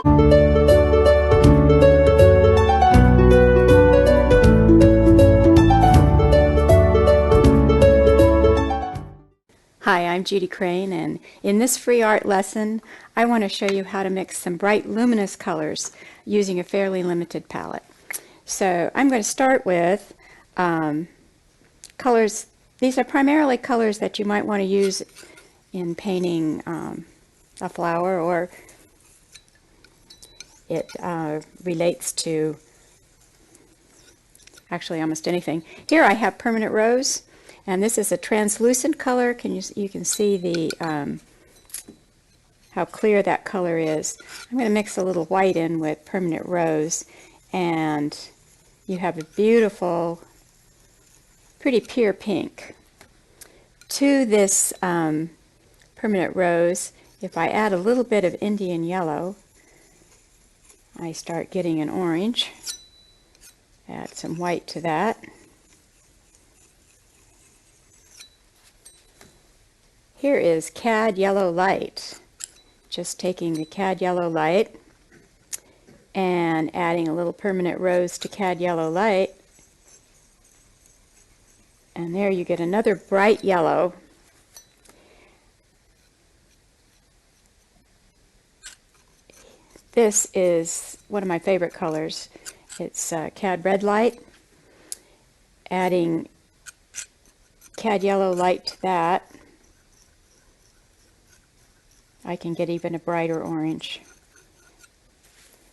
Hi, I'm Judy Crane, and in this free art lesson I want to show you how to mix some bright luminous colors using a fairly limited palette. So I'm going to start with colors. These are primarily colors that you might want to use in painting a flower, or it relates to actually almost anything. Here I have permanent rose. And this is a translucent color. You can see the how clear that color is. I'm going to mix a little white in with permanent rose, and you have a beautiful, pretty pure pink. To this permanent rose, if I add a little bit of Indian yellow, I start getting an orange. Add some white to that. Here is cad yellow light. Just taking the cad yellow light and adding a little permanent rose to cad yellow light. And there you get another bright yellow. This is one of my favorite colors. It's cad red light. Adding cad yellow light to that, I can get even a brighter orange.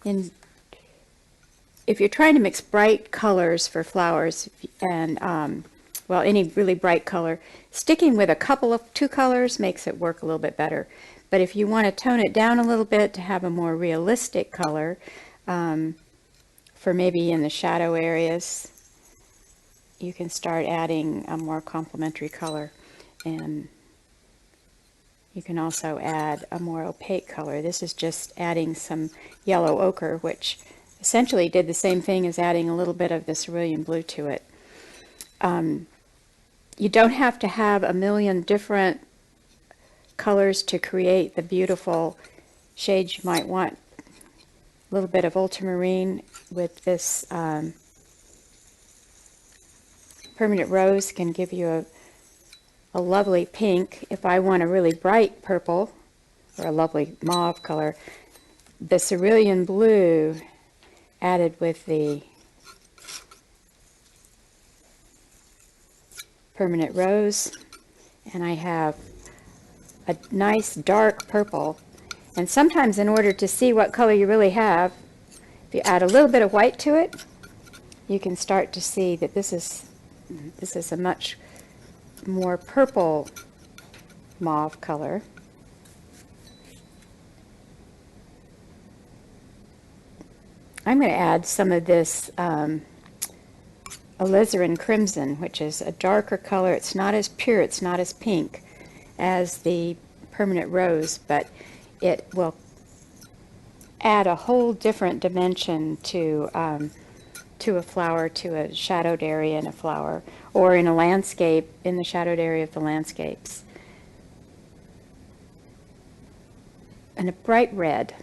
If you're trying to mix bright colors for flowers, and well, any really bright color, sticking with two colors makes it work a little bit better. But if you want to tone it down a little bit to have a more realistic color, for maybe in the shadow areas, you can start adding a more complementary color. And you can also add a more opaque color. This is just adding some yellow ochre, which essentially did the same thing as adding a little bit of the cerulean blue to it. You don't have to have a million different colors to create the beautiful shades you might want. A little bit of ultramarine with this permanent rose can give you a lovely pink. If I want a really bright purple or a lovely mauve color, the cerulean blue added with the permanent rose, and I have a nice dark purple. And sometimes, in order to see what color you really have, if you add a little bit of white to it, you can start to see that this is a much more purple mauve color. I'm going to add some of this alizarin crimson, which is a darker color. It's not as pure, it's not as pink as the permanent rose, but it will add a whole different dimension to a flower, to a shadowed area in a flower, or in a landscape, in the shadowed area of the landscapes. And a bright red.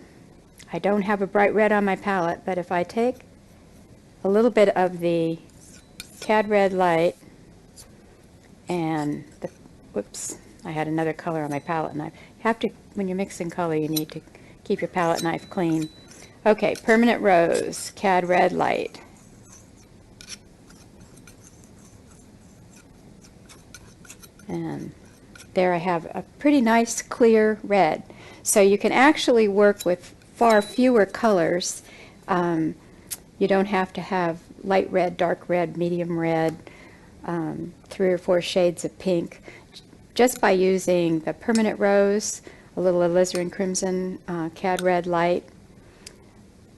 I don't have a bright red on my palette, but if I take a little bit of the cad red light and the, whoops, I had another color on my palette knife. You have to, when you're mixing color, you need to keep your palette knife clean. Okay, permanent rose, cad red light. And there I have a pretty nice clear red. So you can actually work with far fewer colors. You don't have to have light red, dark red, medium red, 3 or 4 shades of pink. Just by using the permanent rose, a little alizarin crimson, cad red light,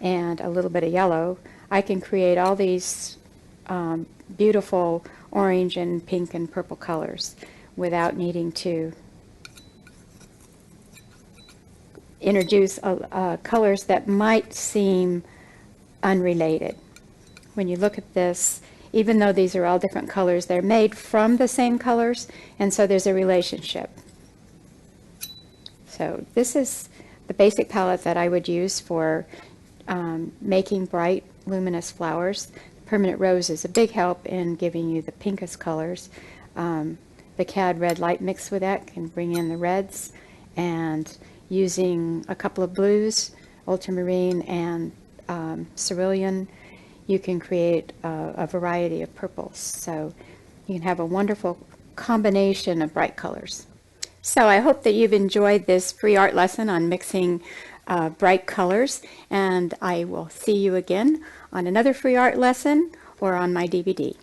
and a little bit of yellow, I can create all these beautiful orange and pink and purple colors without needing to introduce colors that might seem unrelated. When you look at this, even though these are all different colors, they're made from the same colors, and so there's a relationship. So this is the basic palette that I would use for making bright luminous flowers. Permanent Rose is a big help in giving you the pinkest colors. The CAD red light mixed with that can bring in the reds, and using a couple of blues, ultramarine and cerulean, you can create a variety of purples. So you can have a wonderful combination of bright colors. So I hope that you've enjoyed this free art lesson on mixing bright colors, and I will see you again on another free art lesson or on my DVD.